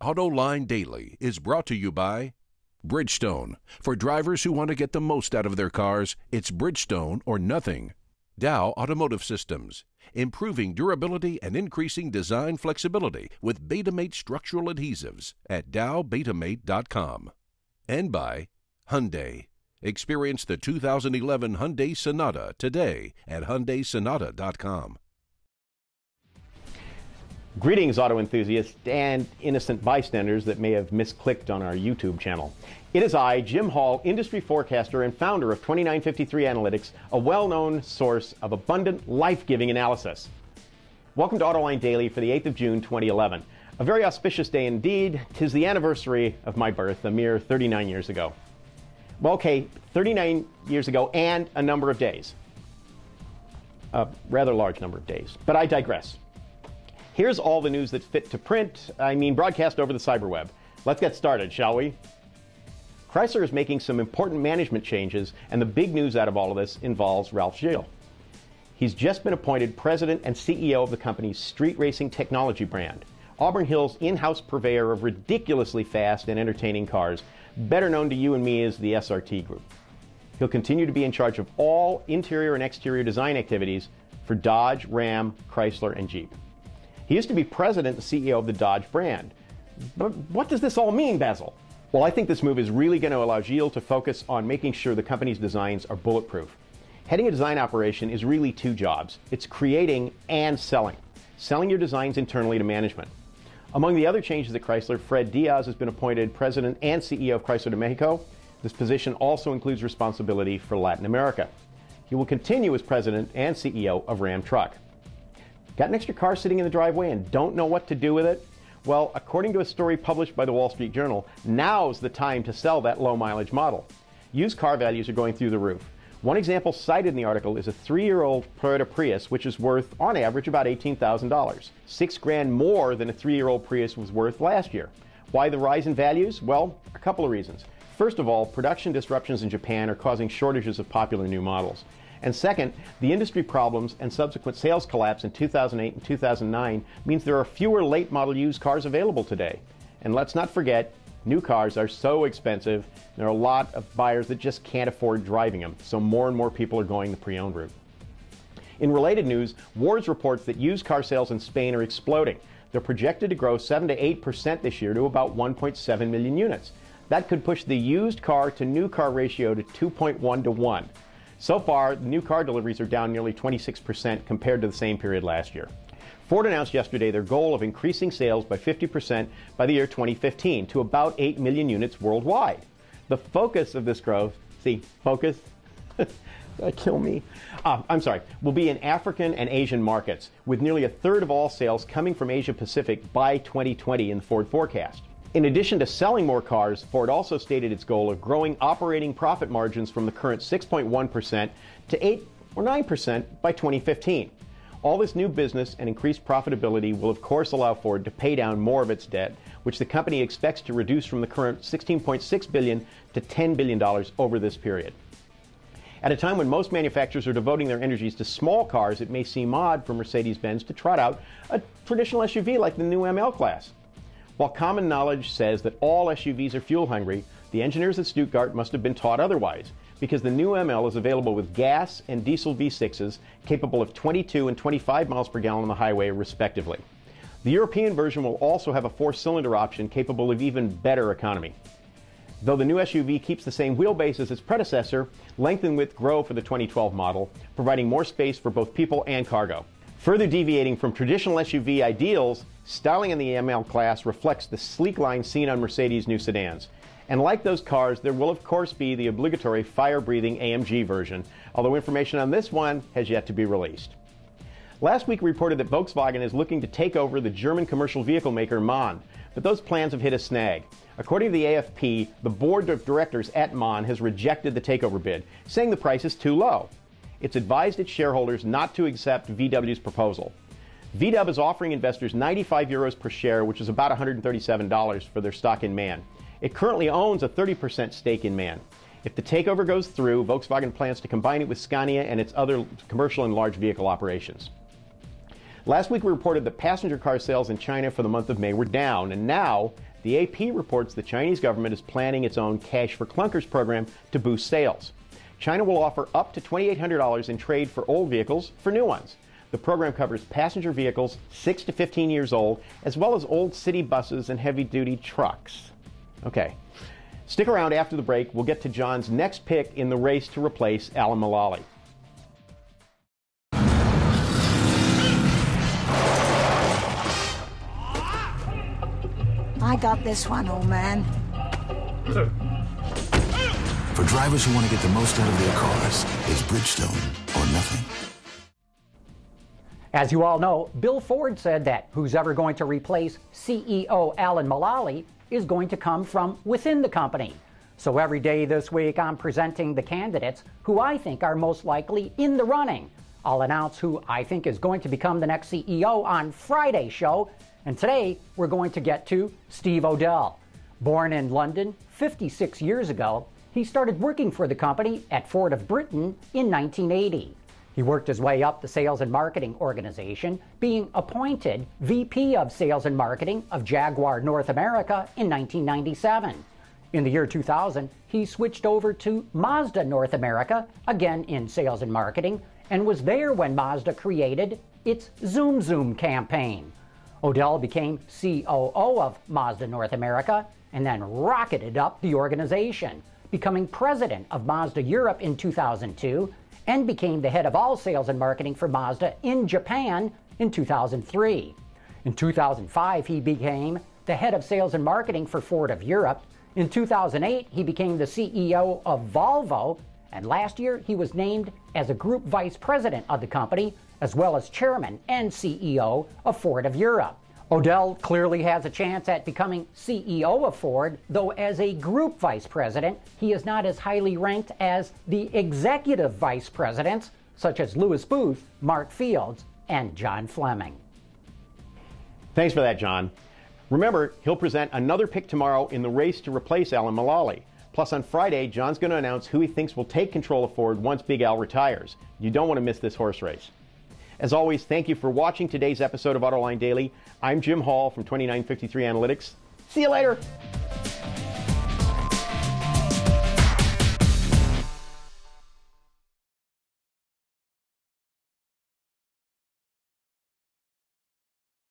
Autoline Daily is brought to you by Bridgestone. For drivers who want to get the most out of their cars, it's Bridgestone or nothing. Dow Automotive Systems, improving durability and increasing design flexibility with Betamate structural adhesives at dowbetamate.com. And by Hyundai. Experience the 2011 Hyundai Sonata today at HyundaiSonata.com. Greetings, auto enthusiasts and innocent bystanders that may have misclicked on our YouTube channel. It is I, Jim Hall, industry forecaster and founder of 2953 Analytics, a well-known source of abundant, life-giving analysis. Welcome to Autoline Daily for the 8th of June, 2011. A very auspicious day indeed. 'Tis the anniversary of my birth, a mere 39 years ago. Well, okay, 39 years ago and a number of days. A rather large number of days, but I digress. Here's all the news that's fit to print, broadcast over the cyberweb. Let's get started, shall we? Chrysler is making some important management changes, and the big news out of all of this involves Ralph Gilles. He's just been appointed president and CEO of the company's street racing technology brand, Auburn Hill's in-house purveyor of ridiculously fast and entertaining cars, better known to you and me as the SRT Group. He'll continue to be in charge of all interior and exterior design activities for Dodge, Ram, Chrysler, and Jeep. He used to be president and CEO of the Dodge brand. But what does this all mean, Basil? Well, I think this move is really going to allow Gilles to focus on making sure the company's designs are bulletproof. Heading a design operation is really two jobs. It's creating and selling. Selling your designs internally to management. Among the other changes at Chrysler, Fred Diaz has been appointed president and CEO of Chrysler de Mexico. This position also includes responsibility for Latin America. He will continue as president and CEO of Ram Truck. Got an extra car sitting in the driveway and don't know what to do with it? Well, according to a story published by the Wall Street Journal, now's the time to sell that low-mileage model. Used car values are going through the roof. One example cited in the article is a 3-year-old Toyota Prius, which is worth, on average, about $18,000. $6,000 more than a 3-year-old Prius was worth last year. Why the rise in values? Well, a couple of reasons. First of all, production disruptions in Japan are causing shortages of popular new models. And second, the industry problems and subsequent sales collapse in 2008 and 2009 means there are fewer late model used cars available today. And let's not forget, new cars are so expensive, there are a lot of buyers that just can't afford driving them, so more and more people are going the pre-owned route. In related news, Wars reports that used car sales in Spain are exploding. They're projected to grow 7 to 8% this year to about 1.7 million units. That could push the used car to new car ratio to 2.1 to 1. So far, the new car deliveries are down nearly 26% compared to the same period last year. Ford announced yesterday their goal of increasing sales by 50% by the year 2015 to about 8 million units worldwide. The focus of this growth, focus, kill me, will be in African and Asian markets, with nearly a third of all sales coming from Asia Pacific by 2020 in the Ford forecast. In addition to selling more cars, Ford also stated its goal of growing operating profit margins from the current 6.1% to 8 or 9% by 2015. All this new business and increased profitability will of course allow Ford to pay down more of its debt, which the company expects to reduce from the current $16.6 billion to $10 billion over this period. At a time when most manufacturers are devoting their energies to small cars, it may seem odd for Mercedes-Benz to trot out a traditional SUV like the new ML Class. While common knowledge says that all SUVs are fuel hungry, the engineers at Stuttgart must have been taught otherwise, because the new ML is available with gas and diesel V6s capable of 22 and 25 miles per gallon on the highway, respectively. The European version will also have a 4-cylinder option capable of even better economy. Though the new SUV keeps the same wheelbase as its predecessor, length and width grow for the 2012 model, providing more space for both people and cargo. Further deviating from traditional SUV ideals, styling in the ML Class reflects the sleek line seen on Mercedes' new sedans. And like those cars, there will of course be the obligatory fire-breathing AMG version, although information on this one has yet to be released. Last week we reported that Volkswagen is looking to take over the German commercial vehicle maker MAN, but those plans have hit a snag. According to the AFP, the board of directors at MAN has rejected the takeover bid, saying the price is too low. It's advised its shareholders not to accept VW's proposal. VW is offering investors €95 per share, which is about $137 for their stock in MAN. It currently owns a 30% stake in MAN. If the takeover goes through, Volkswagen plans to combine it with Scania and its other commercial and large vehicle operations. Last week we reported that passenger car sales in China for the month of May were down, and now the AP reports the Chinese government is planning its own Cash for Clunkers program to boost sales. China will offer up to $2,800 in trade for old vehicles for new ones. The program covers passenger vehicles 6 to 15 years old, as well as old city buses and heavy-duty trucks. Okay, stick around after the break. We'll get to John's next pick in the race to replace Mulally. I got this one, old man. For drivers who want to get the most out of their cars, it's Bridgestone or nothing. As you all know, Bill Ford said that who's ever going to replace CEO Mulally is going to come from within the company. So every day this week, I'm presenting the candidates who I think are most likely in the running. I'll announce who I think is going to become the next CEO on Friday's show. And today, we're going to get to Steve Odell. Born in London 56 years ago, he started working for the company at Ford of Britain in 1980. He worked his way up the sales and marketing organization, being appointed VP of Sales and Marketing of Jaguar North America in 1997. In the year 2000, he switched over to Mazda North America, again in sales and marketing, and was there when Mazda created its Zoom Zoom campaign. Odell became COO of Mazda North America and then rocketed up the organization, becoming president of Mazda Europe in 2002 and became the head of all sales and marketing for Mazda in Japan in 2003. In 2005, he became the head of sales and marketing for Ford of Europe. In 2008, he became the CEO of Volvo, and last year he was named as a group vice president of the company, as well as chairman and CEO of Ford of Europe. Odell clearly has a chance at becoming CEO of Ford, though as a group vice president, he is not as highly ranked as the executive vice presidents, such as Louis Booth, Mark Fields, and John Fleming. Thanks for that, John. Remember, he'll present another pick tomorrow in the race to replace Mulally. Plus, on Friday, John's going to announce who he thinks will take control of Ford once Big Al retires. You don't want to miss this horse race. As always, thank you for watching today's episode of Autoline Daily. I'm Jim Hall from 2953 Analytics. See you later.